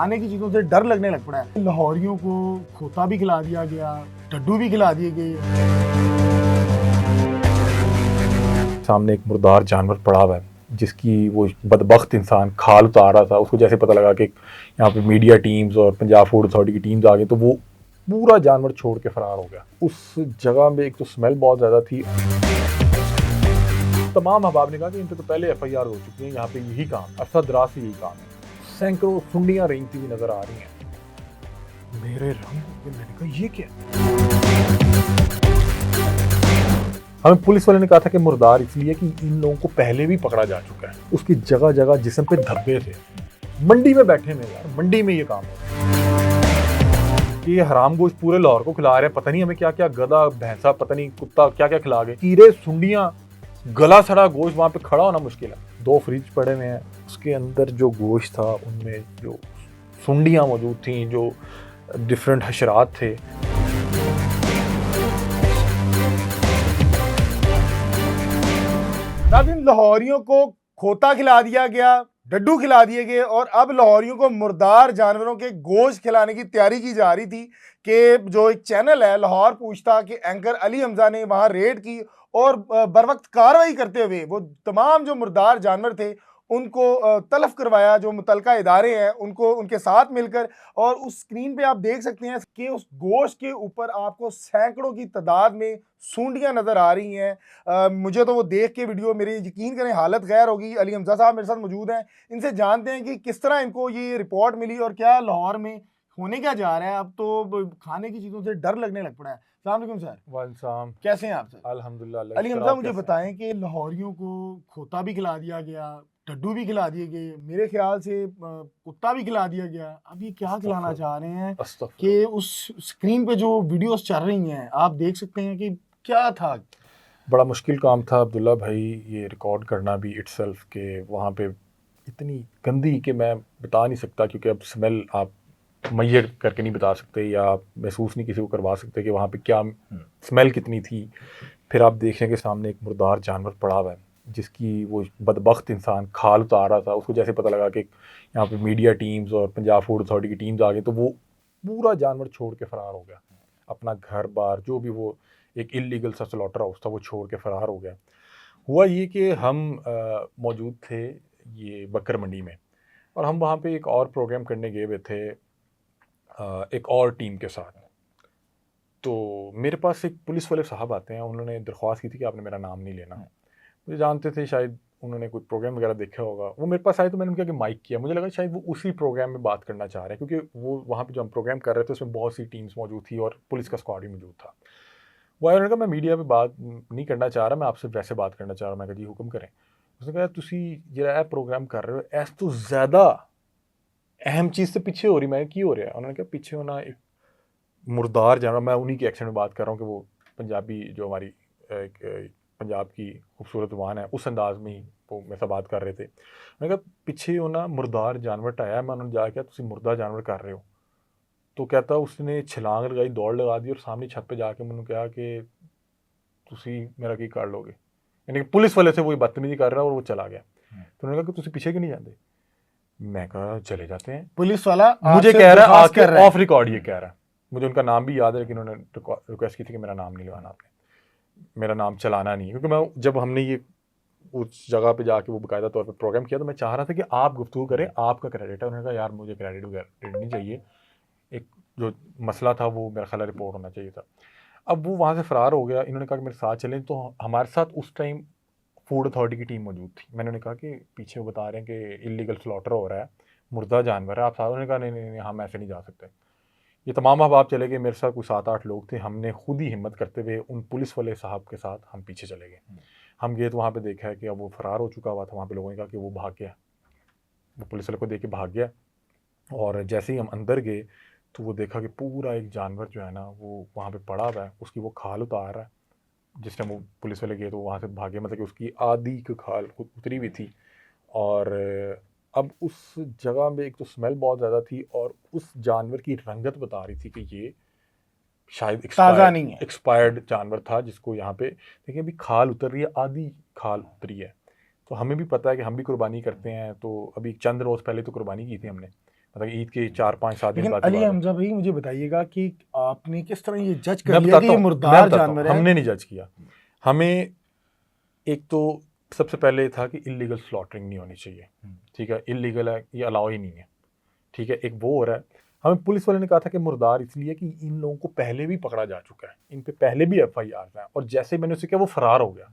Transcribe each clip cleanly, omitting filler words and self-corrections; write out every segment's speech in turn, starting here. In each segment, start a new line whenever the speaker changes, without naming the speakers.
खाने की चीज़ों से डर लगने लग पड़ा है। लाहौरियों को खोता भी खिला दिया गया, डड्डू भी खिला दिए गए।
सामने एक मुर्दार जानवर पड़ा हुआ है जिसकी वो बदबख्त इंसान खाल उतार रहा था। उसको जैसे पता लगा कि यहाँ पे मीडिया टीम्स और पंजाब फूड अथॉरिटी की टीम्स आ गई तो वो पूरा जानवर छोड़ के फरार हो गया। उस जगह में एक तो स्मेल बहुत ज़्यादा थी। तमाम अहबाब ने कहा कि इन पे तो पहले FIR हो चुकी है, यहाँ पे यही काम अरसा दराज से यही काम है। सैकड़ों सुंडियाँ रेंगती हुई नजर आ रही हैं। मेरे रंग, मैंने कहा ये क्या? हमें पुलिस वाले ने कहा था कि मुर्दार इसलिए कि इन लोगों को पहले भी पकड़ा जा चुका है। उसकी जगह जगह जिस्म पे धब्बे थे। मंडी में बैठे में यार, मंडी में ये काम है। ये हराम गोश्त पूरे लाहौर को खिला रहे हैं, पता नहीं हमें क्या क्या, गधा भैंसा पता नहीं कुत्ता क्या क्या खिला गए। कीड़े सुंडियां, गला सड़ा गोश्त, वहां पे खड़ा होना मुश्किल है। 2 फ्रिज पड़े हुए हैं, उसके अंदर जो गोश्त था उनमें जो सुंडियां मौजूद थी, जो डिफरेंट हशरात थे।
नाज़रीन, लाहौरियों को खोता खिला दिया गया, डड्डू खिला दिए गए और अब लाहौरियों को मुर्दार जानवरों के गोश्त खिलाने की तैयारी की जा रही थी कि जो एक चैनल है लाहौर पूछता कि एंकर अली हमजा ने वहां रेड की और बर वक्त कार्रवाई करते हुए वो तमाम जो मुर्दार जानवर थे उनको तलफ करवाया। जो मुतलका इदारे हैं उनको उनके साथ मिलकर, और उस स्क्रीन पे आप देख सकते हैं कि उस गोश्त के ऊपर आपको सैकड़ों की तादाद में सूंडियां नजर आ रही हैं। मुझे तो वो देख के वीडियो, मेरी यकीन करें हालत गैर होगी। अली हमजा साहब मेरे साथ मौजूद हैं, इनसे जानते हैं कि किस तरह इनको ये रिपोर्ट मिली और क्या लाहौर में होने क्या जा रहा है। अब तो खाने की चीज़ों से डर लगने लग पड़ा है। अस्सलाम वालेकुम सर।
वालेकुम,
कैसे हैं आप सर?
अल्हम्दुलिल्लाह।
अली हमजा, मुझे बताएं कि लाहौरियों को खोता भी खिला दिया गया, डड्डू भी खिला दिए गए, मेरे ख्याल से कुत्ता भी खिला दिया गया। अब ये क्या खिलाना चाह रहे हैं कि उस स्क्रीन पे जो वीडियोस चल रही हैं आप देख सकते हैं कि क्या था।
बड़ा मुश्किल काम था अब्दुल्ला भाई ये रिकॉर्ड करना भी इटसेल्फ, के वहाँ पे इतनी गंदी कि मैं बता नहीं सकता, क्योंकि अब स्मेल आप मैयर करके नहीं बता सकते या आप महसूस नहीं किसी को करवा सकते कि वहाँ पे क्या स्मेल कितनी थी। फिर आप देखें कि सामने एक मुर्दार जानवर पड़ा हुआ है जिसकी वो बदबख्त इंसान खाल उतार रहा था। उसको जैसे पता लगा कि यहाँ पे मीडिया टीम्स और पंजाब फूड अथॉरिटी की टीम्स आ गई तो वो पूरा जानवर छोड़ के फरार हो गया। अपना घर बार जो भी वो एक इलीगल सा स्लॉटर हाउस था वो छोड़ के फरार हो गया। हुआ ये कि हम मौजूद थे ये बकर मंडी में, और हम वहाँ पे एक और प्रोग्राम करने गए हुए थे एक और टीम के साथ। तो मेरे पास एक पुलिस वाले साहब आते हैं, उन्होंने दरख्वास्त की थी कि आपने मेरा नाम नहीं लेना। मुझे जानते थे, शायद उन्होंने कोई प्रोग्राम वगैरह देखा होगा। वो मेरे पास आए तो मैंने उनके आगे माइक किया। मुझे लगा शायद वो उसी प्रोग्राम में बात करना चाह रहे हैं, क्योंकि वो वहाँ पे जो हम प्रोग्राम कर रहे थे उसमें बहुत सी टीम्स मौजूद थी और पुलिस का स्क्वाड भी मौजूद था। वो आया, उन्होंने कहा मैं मीडिया पे बात नहीं करना चाह रहा, मैं आपसे वैसे बात करना चाह रहा हूँ। मैं कहा जी हुक्म करें। उसने कहा तुसी जो प्रोग्राम कर रहे हो ऐस तो ज़्यादा अहम चीज़ से पीछे हो रही। मैं की हो रहा है? उन्होंने कहा पीछे होना एक मुर्दार जानवर। मैं उन्हीं के एक्सेंट में बात कर रहा हूँ कि वो पंजाबी जो हमारी एक पंजाब की खूबसूरत ज़ुबान है उस अंदाज में ही वो मेरे साथ बात कर रहे थे। मैंने कहा पीछे होना मुर्दार जानवर टाया। मैं उन्होंने जाके तुसी मुर्दा जानवर कर रहे हो? तो कहता उसने छलांग लगाई, दौड़ लगा दी और सामने छत पे जाके मैंने कहा कि तुसी मेरा की कर लोगे। यानी कि पुलिस वाले से वो बदतमीजी कर रहा है और वो चला गया। तो उन्होंने कहा कि तुसी पीछे क्यों नहीं जाते? मैं कहा चले जाते हैं।
पुलिस वाला
मुझे कह रहा है आके ऑफ रिकॉर्ड ये कह रहा है। मुझे उनका नाम भी याद है, लेकिन उन्होंने रिक्वेस्ट की थी कि मेरा नाम नहीं लगाना, आपने मेरा नाम चलाना नहीं है। क्योंकि मैं जब हमने ये उस जगह पे जाके वो बाकायदा तौर पे प्रोग्राम किया तो मैं चाह रहा था कि आप गुफ्तगू करें, आपका क्रेडिट है। उन्होंने कहा यार मुझे क्रेडिट नहीं चाहिए, एक जो मसला था वो मेरा ख्याल रिपोर्ट होना चाहिए था। अब वो वहाँ से फ़रार हो गया। इन्होंने कहा कि मेरे साथ चलें, तो हमारे साथ उस टाइम फूड अथॉरिटी की टीम मौजूद थी। मैंने उन्हें कहा कि पीछे वो बता रहे हैं कि इलीगल स्लॉटर हो रहा है, मुर्दा जानवर है, आप साथ। उन्होंने कहा नहीं हम ऐसे नहीं जा सकते। ये तमाम अहबाब चले गए, मेरे साथ कोई 7-8 लोग थे। हमने खुद ही हिम्मत करते हुए उन पुलिस वाले साहब के साथ हम पीछे चले गए। हम गए तो वहाँ पे देखा है कि अब वो फ़रार हो चुका हुआ था। वहाँ पे लोगों ने कहा कि वो भाग गया, वो पुलिस वाले को देख के भाग गया। और जैसे ही हम अंदर गए तो वो देखा कि पूरा एक जानवर जो है ना वो वहाँ पे पड़ा हुआ है, उसकी वो खाल उतार रहा है। जिस टाइम वो पुलिस वाले गए तो वहाँ से भागे, मतलब कि उसकी आधी की खाल उतरी हुई थी। और अब उस जगह में एक तो स्मेल बहुत ज़्यादा थी और उस जानवर की रंगत बता रही थी कि ये शायद एक्सपायर्ड जानवर था, जिसको यहाँ पे देखिए अभी खाल उतर रही है, आधी खाल उतरी है। तो हमें भी पता है कि हम भी कुर्बानी करते हैं, तो अभी चंद रोज़ पहले तो कुर्बानी की थी हमने, मतलब ईद के 4-5-7 दिन
लेकिन
बाद की
अली
बात है।
हमजा भाई मुझे बताइएगा कि आपने किस तरह ये जज
मैं
कर लिया
बताता
कि ये
हूँ, मैं
मुर्दार
बताता हूँ,
जानवर है?
हमने नहीं जज किया। हमें एक तो सबसे पहले था कि इलीगल स्लॉटरिंग नहीं होनी चाहिए, ठीक है, इलीगल है, ये अलाउ ही नहीं है, ठीक है। एक वो हो रहा है, हमें पुलिस वाले ने कहा था कि मुर्दार इसलिए कि इन लोगों को पहले भी पकड़ा जा चुका है, इन पे पहले भी FIR है, और जैसे मैंने उसे किया वो फरार हो गया।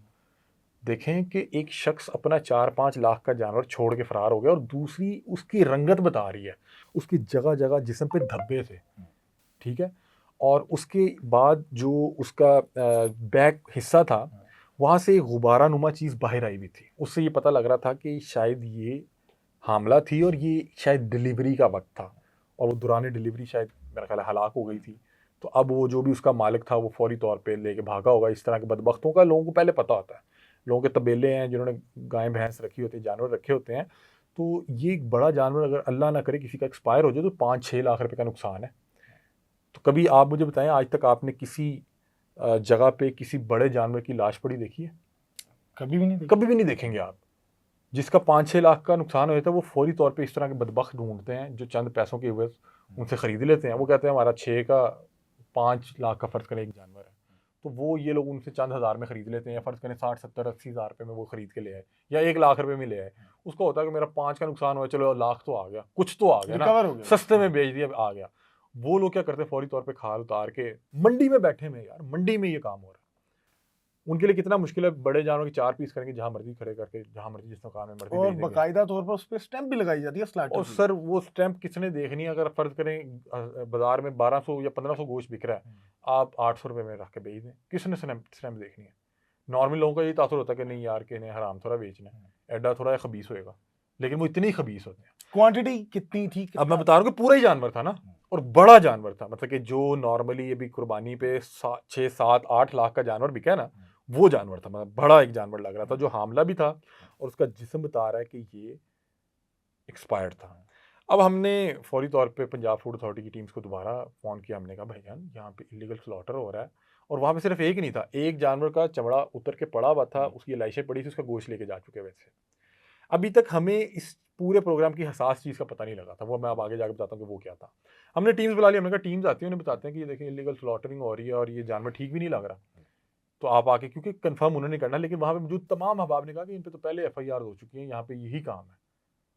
देखें कि एक शख्स अपना 4-5 लाख का जानवर छोड़ के फरार हो गया, और दूसरी उसकी रंगत बता रही है, उसकी जगह जगह जिस्म पे धब्बे थे, ठीक है, और उसके बाद जो उसका बैक हिस्सा था वहाँ से एक गुब्बारा नुमा चीज़ बाहर आई हुई थी। उससे ये पता लग रहा था कि शायद ये हामला थी और ये शायद डिलीवरी का वक्त था, और वो दौरान डिलीवरी शायद मेरा ख्याल है हलाक हो गई थी। तो अब वो जो भी उसका मालिक था वो फौरी तौर पे लेके भागा होगा। इस तरह के बदबख्तों का लोगों को पहले पता होता है, लोगों के तबेले हैं जिन्होंने गाय भैंस रखी होती है, जानवर रखे होते हैं, तो ये एक बड़ा जानवर अगर अल्लाह ना करे किसी का एक्सपायर हो जाए तो 5-6 लाख रुपए का नुकसान है। तो कभी आप मुझे बताएं, आज तक आपने किसी जगह पे किसी बड़े जानवर की लाश पड़ी देखी है?
कभी भी नहीं देखी।
कभी भी नहीं देखेंगे आप। जिसका 5-6 लाख का नुकसान हो जाता है वो फौरी तौर पे इस तरह के बदबख्त ढूंढते हैं जो चंद पैसों के एवज उनसे खरीद लेते हैं। वो कहते हैं हमारा 6 का 5 लाख का फ़र्ज़ करें एक जानवर है, तो वो ये लोग उनसे चंद हज़ार में ख़रीद लेते हैं, या फ़र्ज़ करें 60-70-80 हज़ार रुपये में वो ख़रीद के ले आए, या 1 लाख रुपये में ले आए। उसका होता है कि मेरा 5 का नुकसान हुआ, चलो लाख तो आ गया, कुछ तो आ गया ना,
रिकवर हो गया।
सस्ते में बेच दिया, आ गया। वो लोग क्या करते हैं, फौरी तौर पे खाल उतार के मंडी में बैठे में, यार मंडी में ये काम हो रहा है। उनके लिए कितना मुश्किल है, बड़े जानवर के 4 पीस करेंगे, जहाँ मर्जी खड़े करके, जहाँ मर्जी जिस मकान में मर्जी
और
बेच देंगे।
बाकायदा तौर पर उस पर स्टैंप भी लगाई जाती है स्लैटर
और
की।
सर वो स्टैंप किसने देखनी है? अगर फर्ज करें बाजार में 1200 या 1500 गोश्त बिक रहा है, आप 800 रुपये में रख के बेच दें, किसने स्टैंप देखनी है? नॉर्मल लोगों का ये तासुर होता है कि नहीं यार, कि इन्हें हराम थोड़ा बेचना है, एडा थोड़ा खबीस होएगा, लेकिन वो इतनी खबीस होते हैं।
क्वांटिटी कितनी थी?
अब मैं बता रहा हूँ कि पूरा ही जानवर था ना, और बड़ा जानवर था, मतलब कि जो नॉर्मली अभी कुर्बानी पे 6-7-8 लाख का जानवर बिका है ना, वो जानवर था, मतलब बड़ा एक जानवर लग रहा था, जो हामला भी था, और उसका जिस्म बता रहा है कि ये एक्सपायर्ड था। अब हमने फौरी तौर पे पंजाब फूड अथॉरिटी की टीम्स को दोबारा फ़ोन किया, हमने कहा भाईजान यहाँ पे इलीगल स्लॉटर हो रहा है, और वहाँ पे सिर्फ एक नहीं था, एक जानवर का चमड़ा उतर के पड़ा हुआ था, उसकी लाशें पड़ी थी, उसका गोश्त लेके जा चुके वैसे। अभी तक हमें इस पूरे प्रोग्राम की हसास चीज़ का पता नहीं लगा था, वो मैं अब आगे जाकर बताता हूँ कि वो क्या था। हमने टीम्स बुला ली, हमने कहा टीम्स आती हैं, उन्हें बताते हैं कि ये देखिए इलीगल स्लॉटरिंग हो रही है और ये जानवर ठीक भी नहीं लग रहा, तो आप आके, क्योंकि कंफर्म उन्होंने करना, लेकिन वहाँ पे मौजूद तमाम अहबाब ने कहा कि इन पे तो पहले FIR हो चुकी है, यहाँ पे यही काम है,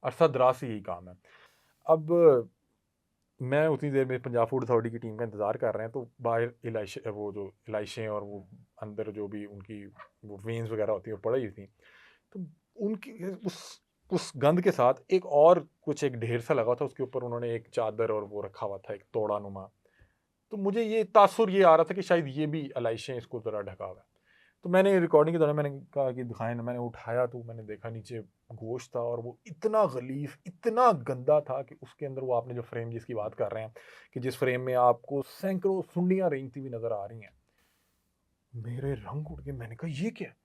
अरसा दराज से यही काम है। अब मैं उतनी देर में पंजाब फूड अथॉरिटी की टीम का इंतज़ार कर रहे हैं, तो बाहर वो जो इलाइशें और वो अंदर जो भी उनकी वो वेन्स वगैरह होती हैं वो पड़ी हुई थी, तो उनकी उस गंद के साथ एक और कुछ एक ढेर सा लगा था, उसके ऊपर उन्होंने एक चादर और वो रखा हुआ था, एक तोड़ा नुमा। तो मुझे ये तासुर ये आ रहा था कि शायद ये भी इलाइशें इसको ज़रा ढका हुआ है। तो मैंने रिकॉर्डिंग के दौरान मैंने कहा कि दिखाएं ना, मैंने उठाया तो मैंने देखा नीचे गोश्त था, और वो इतना गलीफ, इतना गंदा था कि उसके अंदर वो आपने जो फ्रेम जिसकी बात कर रहे हैं, कि जिस फ्रेम में आपको सैकड़ों सुंडियाँ रेंगती हुई नज़र आ रही हैं, मेरे रंग उड़ गए। मैंने कहा ये क्या है?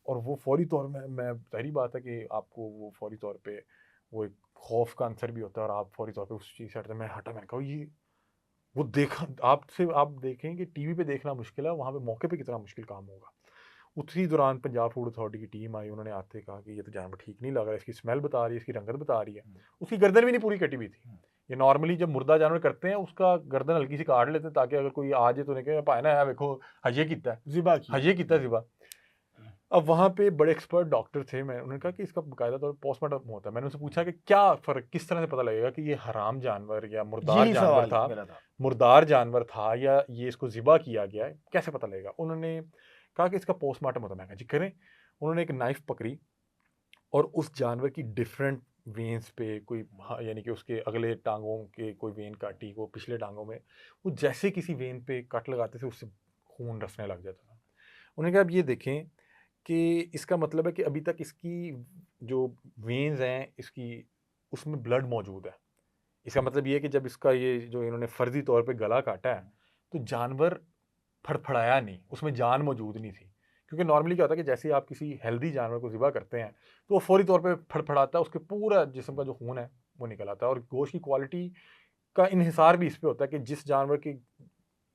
और वो फौरी तौर में, मैं जाहिर बात है कि आपको वो फौरी तौर पे वो एक खौफ का आंसर भी होता है, और आप फौरी तौर पे उस चीज़ से हटते। मैं हटा, मैंने कहा ये वो देखा, आपसे आप देखें कि टीवी पे देखना मुश्किल है, वहाँ पे मौके पे कितना मुश्किल काम होगा। उसी दौरान पंजाब फूड अथॉरिटी की टीम आई, उन्होंने आते कहा कि ये तो जानवर ठीक नहीं लग रहा है, इसकी स्मेल बता रही है, इसकी रंगत बता रही है। उसकी गर्दन भी नहीं पूरी कटी हुई थी। ये नॉर्मली जब मुर्दा जानवर करते हैं उसका गर्दन हल्की सी काट लेते हैं, ताकि अगर कोई आ जाए तो नहीं कहे भाई ना देखो हजे किता है,
ज़िबा की।
हजे किता ज़िबा। अब वहाँ पे बड़े एक्सपर्ट डॉक्टर थे, मैं उन्होंने कहा कि इसका बाकायदा तौर पर पोस्टमार्टम होता है। मैंने उनसे पूछा कि क्या फ़र्क, किस तरह से पता लगेगा कि ये हराम जानवर या मुर्दार
यही
जानवर
सवाल
था,
मेरा था।
मुर्दार जानवर था, या ये इसको ज़िबा किया गया है, कैसे पता लगेगा? उन्होंने कहा कि इसका पोस्टमार्टम होता है। मैं कहा जी करें। उन्होंने एक नाइफ़ पकड़ी और उस जानवर की डिफरेंट वेन्स पे कोई, हाँ, यानी कि उसके अगले टांगों के कोई वेन काटी, वो पिछले टांगों में, वो जैसे किसी वेन पे कट लगाते थे उससे खून रसने लग जाता था। उन्होंने कहा अब ये देखें कि इसका मतलब है कि अभी तक इसकी जो वेन्स हैं इसकी, उसमें ब्लड मौजूद है। इसका मतलब ये है कि जब इसका ये जो इन्होंने फ़र्ज़ी तौर पे गला काटा है, तो जानवर फड़फड़ाया नहीं, उसमें जान मौजूद नहीं थी। क्योंकि नॉर्मली क्या होता है कि जैसे ही आप किसी हेल्दी जानवर को ज़िबा करते हैं, तो वो फ़ौरी तौर पे फड़फड़ाता है, उसके पूरा जिस्म का जो खून है वो निकल आता है, और गोश्त की क्वालिटी का इन्हिसार भी इस पे होता है कि जिस जानवर के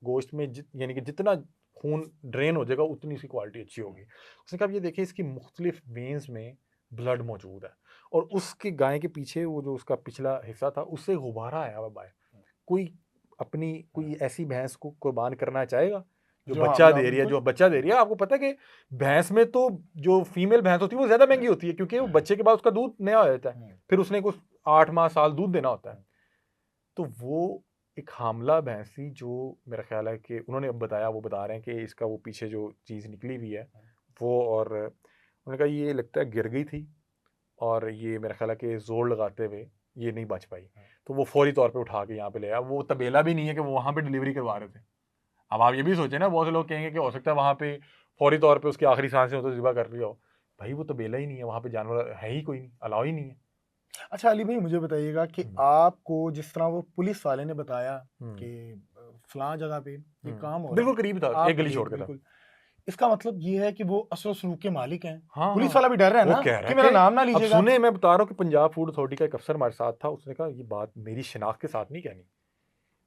गोश्त में यानी कि जितना खून ड्रेन हो जाएगा उतनी उसकी क्वालिटी अच्छी होगी। उसने कहा अब ये देखिए इसकी मुख्तलिफ वेन्स में ब्लड मौजूद है, और उसके गाय के पीछे वो जो उसका पिछला हिस्सा था उससे गुब्बारा आया हुआ बाहर। कोई ऐसी भैंस को कुर्बान करना चाहेगा जो
जो
बच्चा
हमला
दे रही है,
बिल्कुल।
जो बच्चा दे रही है? आपको पता है कि भैंस में तो जो फीमेल भैंस होती है वो ज्यादा महंगी होती है, क्योंकि वो बच्चे के बाद उसका दूध नया हो जाता है, फिर उसने कुछ 8 माह साल दूध देना होता है। तो वो एक हामला भैंस थी, जो मेरा ख्याल है कि उन्होंने अब बताया, वो बता रहे हैं कि इसका वो पीछे जो चीज़ निकली हुई है वो, और उन्होंने कहा ये लगता है गिर गई थी, और ये मेरा ख्याल है कि जोर लगाते हुए ये नहीं बच पाई। तो वो फौरी तौर पे उठा के यहाँ पे ले आया। वो तबेला भी नहीं है कि वो वहाँ पे डिलीवरी करवा रहे थे। अब आप ये भी सोचें ना, बहुत से लोग कहेंगे कि हो सकता है वहाँ पे फौरी तौर पे उसकी आखिरी सांसें हो तो ज़िबा कर रही हो। भाई वो तबेला ही नहीं है, वहाँ पे जानवर है ही कोई नहीं, अलाउ ही नहीं है।
अच्छा अली भाई, मुझे बताइएगा कि
हम्म।
आपको जिस तरह वो पुलिस वाले ने बताया
हम्म।
कि फलां जगह पे ये काम हो रहा
बिल्कुल
है,
करीब था,
आप
एक गली
ये
छोड़ के था।
बिल्कुल, इसका मतलब ये है कि वो असर सलूक के मालिक हैं।
हाँ
पुलिस
हाँ,
वाला भी डर रहा है
वो
ना
कह रहा
कि
है
मेरा
कि
नाम ना
अब
लीजिएगा।
सुने, मैं बता रहा हूँ कि पंजाब फूड अथॉरिटी का एक अफसर हमारे साथ था, उसने कहा ये बात मेरी शिनाख्त के साथ नहीं कहनी,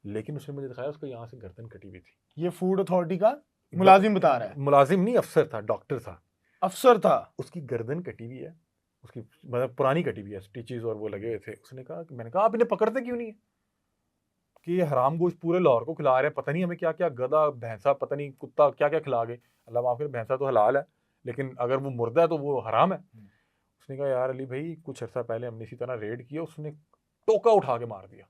लेकिन उसने मुझे दिखाया उसको यहाँ से गर्दन कटी हुई थी।
ये फूड अथॉरिटी का मुलाजिम बता रहा है,
मुलाजिम नहीं, अफसर था, डॉक्टर था।
अफसर था।
उसकी गर्दन कटी हुई है, उसकी मतलब पुरानी कटी हुई है, स्टिचेस और वो लगे हुए थे। उसने कहा कि, मैंने कहा आप इन्हें पकड़ते क्यों नहीं है कि ये हराम गोश्त पूरे लाहौर को खिला रहे हैं, पता नहीं हमें क्या क्या गधा भैंसा पता नहीं कुत्ता क्या क्या खिला गए। अल्लाह माफ करे, भैंसा तो हलाल है, लेकिन अगर वो मुर्दा है तो वो हराम है। उसने कहा यार अली भाई, कुछ अर्सा पहले हमने इसी तरह रेड किया, उसने टोका उठा के मार दिया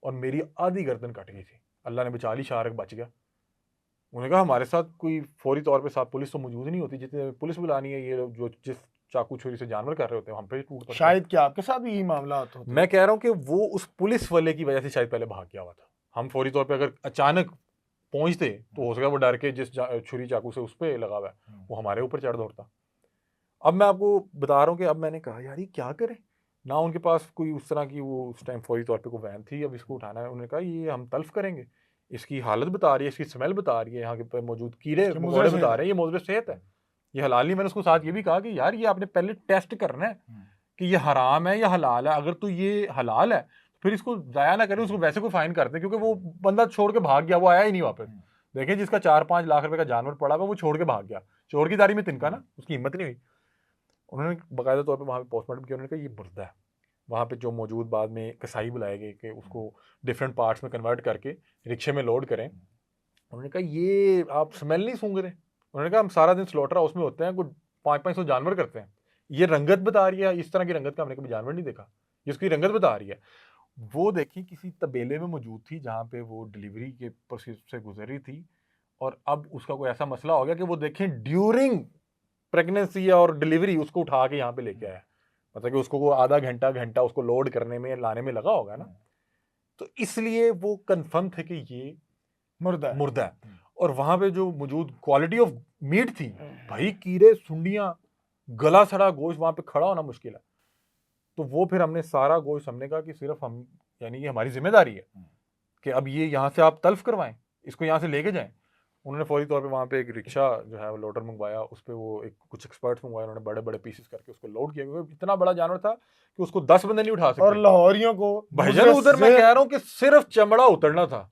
और मेरी आधी गर्दन कट गई थी। अल्लाह ने बचा ली, शारक बच गया। उन्होंने कहा हमारे साथ कोई फौरी तौर पे साथ पुलिस तो मौजूद नहीं होती, जितने पुलिस बुलानी है, ये लोग जो जिस चाकू छुरी से जानवर कर रहे होते हैं हम पे टूट पड़ता है।
शायद क्या आपके साथ भी यही मामला होता
मैं कह रहा हूँ कि वो उस पुलिस वाले की वजह से शायद पहले भाग गया हुआ था। हम फौरी तौर पे अगर अचानक पहुंचते तो हो सका वो डर के जिस छुरी चाकू से उस पे लगा हुआ है वो हमारे ऊपर चढ़ दौड़ता। अब मैं आपको बता रहा हूँ कि अब मैंने कहा यार ये क्या करें ना, उनके पास कोई उस तरह की वो उस टाइम फौरी तौर पे कोई वैन थी, अब इसको उठाना है। उन्होंने कहा ये हम तल्फ करेंगे, इसकी हालत बता रही है, इसकी स्मेल बता रही है, यहाँ के मौजूद कीड़े
कि
मकोड़े
मुजरिम
बता
है।
रहे हैं, ये मुजरिम सेहत है, ये हलाल नहीं। मैंने उसको साथ ये भी कहा कि यार ये आपने पहले टेस्ट करना है कि ये हराम है या हलाल है। अगर तो ये हलाल है फिर इसको ज़ाया ना करें, उसको वैसे कोई फाइन करते हैं, क्योंकि वो बंदा छोड़ के भाग गया, वो आया ही नहीं वापस। देखें जिसका 4-5 लाख रुपए का जानवर पड़ा हुआ वो छोड़ के भाग गया, चोर की दारी में तिनका ना, उसकी हिम्मत नहीं हुई। उन्होंने बाकायदा तौर पे वहाँ पे पोस्टमार्टम किया, उन्होंने कहा ये मुर्दा है। वहाँ पे जो मौजूद बाद में कसाई बुलाए गए कि उसको डिफरेंट पार्ट्स में कन्वर्ट करके रिक्शे में लोड करें। उन्होंने कहा ये आप स्मेल नहीं सूंघ रहे? उन्होंने कहा हम सारा दिन स्लॉटर हाउस में होते हैं, कोई 500-500 जानवर करते हैं, ये रंगत बता रही है, इस तरह की रंगत का हमने कभी जानवर नहीं देखा, ये उसकी रंगत बता रही है। वो देखी किसी तबेले में मौजूद थी जहाँ पे वो डिलीवरी के प्रोसेस से गुजर रही थी, और अब उसका कोई ऐसा मसला हो गया कि वो देखें ड्यूरिंग प्रेगनेंसी और डिलीवरी उसको उठा के यहाँ पे लेके आया। मतलब कि उसको वो आधा घंटा घंटा उसको लोड करने में लाने में लगा होगा ना, तो इसलिए वो कंफर्म थे कि ये मुर्दा है। और वहां पे जो मौजूद क्वालिटी ऑफ मीट थी, भाई कीड़े सुंडियां गला सड़ा गोश्त, वहां पे खड़ा होना मुश्किल है। तो वो फिर हमने सारा गोश्त, हमने कहा कि सिर्फ हम, यानी ये हमारी जिम्मेदारी है कि अब ये यहाँ से आप तल्फ करवाएं, इसको यहाँ से लेके जाएं। उन्होंने फौरी तौर पे वहाँ पे एक रिक्शा जो है वो लोडर मंगवाया, उस पर वो एक कुछ एक्सपर्ट्स मंगवाए, उन्होंने बड़े बड़े पीसेस करके उसको लोड किया, क्योंकि इतना बड़ा जानवर था कि उसको 10 बंदे नहीं उठा सकते।
और लाहौरियों को
भाईजान उधर मैं कह रहा हूँ कि सिर्फ चमड़ा उतरना था,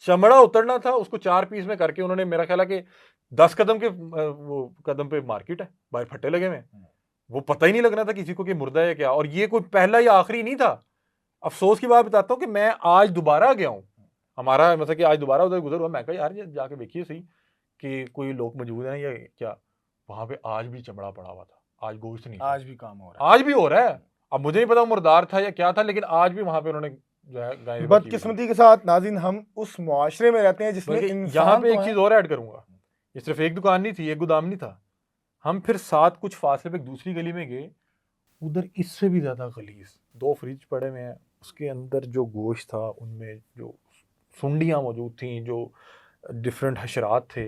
चमड़ा उतरना था, उसको 4 पीस में करके उन्होंने, मेरा ख्याल है कि 10 कदम के वो कदम पे मार्केट है, बाहर फट्टे लगे हुए, वो पता ही नहीं लगना था किसी को कि मुर्दा है क्या। और ये कोई पहला या आखिरी नहीं था। अफसोस की बात बताता हूँ कि मैं आज दोबारा गया हूँ, हमारा मतलब कि आज दोबारा उधर गुजर हुआ, मैं कहा यार जाके देखिए सही कि कोई लोग मौजूद हैं या क्या। वहां पे आज भी चमड़ा पड़ा हुआ था, आज गोश्त नहीं था,
आज भी काम हो रहा है,
आज भी हो रहा है। अब मुझे नहीं पता मुर्दार था या क्या था, लेकिन आज भी वहां पे उन्होंने जो है गाय
बदकिस्मती के साथ नाज़रीन हम उस मुआशरे में रहते हैं जिसमें
यहाँ पे एक चीज और ऐड करूंगा, ये सिर्फ एक दुकान नहीं थी, एक गोदाम नहीं था। हम फिर साथ कुछ फासले पे दूसरी गली में गए, उधर इससे भी ज्यादा गलीज 2 फ्रिज पड़े हुए हैं, उसके अंदर जो गोश्त था उनमें जो सुंडियाँ मौजूद थी, जो डिफरेंट हशरात थे,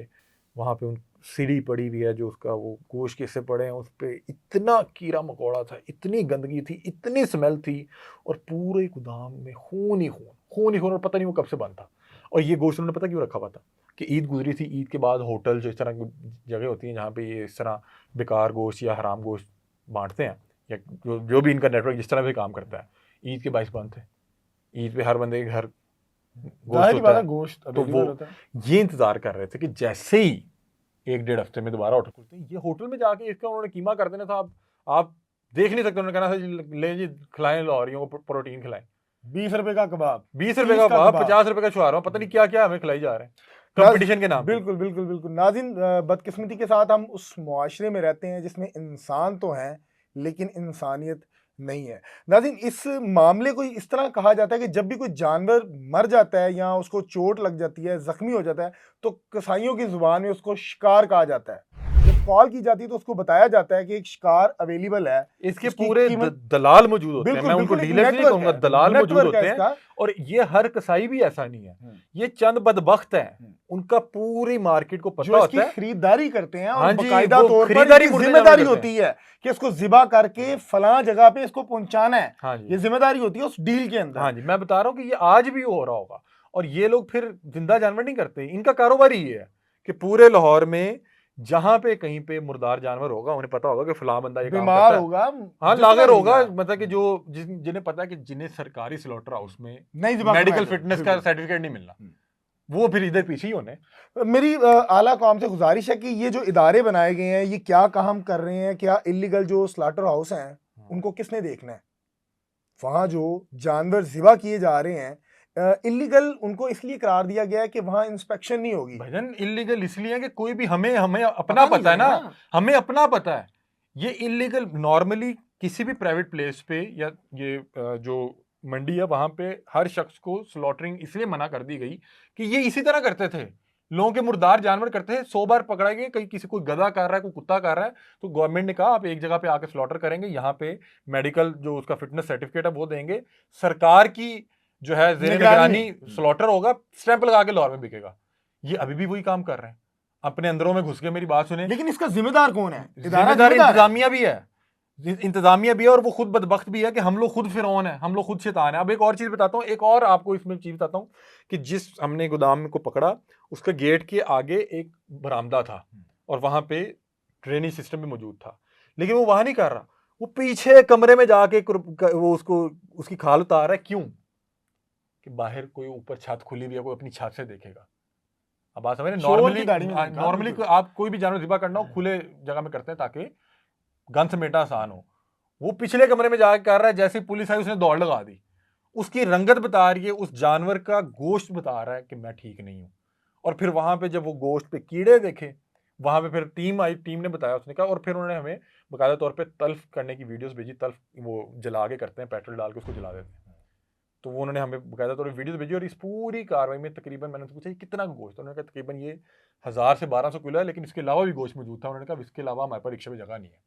वहाँ पे उन सीढ़ी पड़ी हुई है जो उसका वो गोश्त के हिस्से पड़े हैं, उस पर इतना कीड़ा मकोड़ा था, इतनी गंदगी थी, इतनी स्मेल थी, और पूरे गोदाम में खून ही खून, खून ही खून, और पता नहीं वो कब से बंद था। और ये गोश्त उन्होंने पता क्यों रखा हुआ था कि ईद गुजरी थी, ईद के बाद होटल जो इस तरह की जगह होती हैं जहाँ पे ये इस तरह बेकार गोश्त या हराम गोश्त बांटते हैं, या जो भी इनका नेटवर्क जिस तरह भी काम करता है, ईद के 22 बंद थे। ईद पे हर बंदे के घर गोश्त होता है,
गोश्त
तो वो ये इंतजार कर रहे थे कि जैसे ही 1-1.5 हफ्ते में दोबारा होटल खुलते हैं, ये होटल में जाके इसका उन्होंने कीमा कर देना था। आप देख नहीं सकते। उन्होंने कहना था ले जी खिलाएं लाहौरियों को, प्रोटीन खिलाएं।
20 रुपए का कबाब,
20 रुपए
30
का
का
कबाब,
कबाब।
50 रुपए का शुहारा, पता नहीं क्या क्या हमें खिलाई जा रहे हैं कंपटीशन के नाम पे।
बिल्कुल बिल्कुल बिल्कुल नाज़रीन, बदकिस्मती के साथ हम उस मुआशरे में रहते हैं जिसमें इंसान तो हैं लेकिन इंसानियत नहीं है। नाज़रीन, इस मामले को इस तरह कहा जाता है कि जब भी कोई जानवर मर जाता है या उसको चोट लग जाती है, जख्मी हो जाता है, तो कसाईयों की जुबान में उसको शिकार कहा जाता है। जब कॉल की जाती है तो उसको बताया जाता है कि एक शिकार अवेलेबल है।
इसके
उसकी
पूरे
कीमत
दलाल मौजूद होते हैं।
बिल्कुल
मैं उनको
बिल्कुल एक
डीलर्स नहीं
नेटवर्क
कहूंगा,
है,
दलाल मौजूद
नेटवर्क है
होते हैं।
इसका।
और ये हर कसाई भी ऐसा नहीं है, ये चंद बदबख्त हैं, उनका पूरी मार्केट को पता
जो इसकी
होता है।
खरीदारी करते हैं और
हाँ जी,
बाकायदा
वो
तौर पर
खरीदारी
इनकी
मुर्दे
जिम्मेदारी
जानवर करते
होती है कि इसको ज़िबा करके फलां जगह पे इसको पहुंचाना है।
हाँ जी,
ये जिम्मेदारी होती है उस डील के अंदर।
हाँ जी, मैं बता रहा हूँ कि ये आज भी हो रहा होगा। और ये लोग फिर जिंदा जानवर नहीं करते, इनका कारोबार ही ये है कि पूरे लाहौर में जहां पे कहीं पे मुर्दार जानवर होगा, उन्हें पता होगा कि फलां बंदा ये काम
बीमार
करता है।
होगा,
हाँ,
जितना
लागर
भी
होगा,
बीमार।
मतलब कि जो जिन्हें पता है कि जिन्हें सरकारी स्लॉटर हाउस में
नहीं ज़िबा
मेडिकल
करवाया
फिटनेस का
बिल्कुल।
सर्टिफिकेट नहीं मिलना, वो फिर इधर पीछे ही होने।
मेरी आला कौम से गुजारिश है कि ये जो इदारे बनाए गए हैं ये क्या काम कर रहे हैं, क्या इलीगल जो स्लॉटर हाउस हैं उनको किसने देखना है? वहाँ जो जानवर ज़िबा किए जा रहे हैं इलीगल उनको इसलिए करार दिया गया है कि वहाँ इंस्पेक्शन नहीं होगी।
भजन इलीगल इसलिए है कि कोई भी हमें अपना
पता नहीं
पता है ना,
चलेगा।
हमें अपना पता है। ये इलीगल नॉर्मली किसी भी प्राइवेट प्लेस पे या ये जो मंडी है वहां पे हर शख्स को स्लॉटरिंग इसलिए मना कर दी गई कि ये इसी तरह करते थे, लोगों के मुर्दार जानवर करते थे। 100 बार पकड़ा गए, कहीं किसी कोई गधा कर रहा है, कोई कुत्ता कर रहा है, तो गवर्नमेंट ने कहा आप एक जगह पे आके स्लॉटर करेंगे, यहाँ पे मेडिकल जो उसका फिटनेस सर्टिफिकेट है वो देंगे, सरकार की जो है जेर
निगरानी
निगरानी स्लॉटर होगा, स्टैंप लगा के लाहौर में बिकेगा। ये अभी भी वही काम कर रहे हैं, अपने अंदरों में घुस के। मेरी बात सुने,
लेकिन इसका जिम्मेदार कौन है?
जिम्मेदार इंतजामिया भी है, इंतजामिया भी है, और वो खुद बदबख्त भी है कि हम लोग खुद फिरौन है, हम लोग खुद शैतान है। अब एक और चीज बताता हूँ, एक और आपको इसमें चीज बताता हूँ कि जिस हमने गोदाम को पकड़ा उसके गेट के आगे एक बरामदा था और वहां पे ड्रेनेज सिस्टम भी मौजूद था, लेकिन वो वहां नहीं कर रहा, वो पीछे कमरे में जाके वो उसको उसकी खाल उतार रहा है। क्यों? कि बाहर कोई ऊपर छत खुली भी है, कोई अपनी छत से देखेगा। अब बात समझ रहे? नॉर्मली आप कोई भी जानवर ज़िबा करना हो खुले जगह में करते हैं ताकि गन समेटना आसान हो। वो पिछले कमरे में जाकर कर रहा है, जैसे पुलिस आई उसने दौड़ लगा दी। उसकी रंगत बता रही है, उस जानवर का गोश्त बता रहा है कि मैं ठीक नहीं हूं। और फिर वहां पे जब वो गोश्त पे कीड़े देखे, वहां पे फिर टीम आई, टीम ने बताया, उसने कहा, और फिर उन्होंने हमें बाकायदा तौर पे तल्फ करने की वीडियोस भेजी। तल्फ वो जला के करते हैं, पेट्रोल डाल के उसको जला देते हैं। तो वो उन्होंने हमें बाकायदा तौर पे वीडियोस भेजी। और इस पूरी कार्रवाई में तकरीबन, मैंने पूछा कितना गोश्त, उन्होंने कहा तकरीबन ये 1000 से 1200 किलो है, लेकिन इसके अलावा भी गोश्त मौजूद था। उन्होंने कहा इसके अलावा हमारे पास रिक्शे में जगह नहीं है।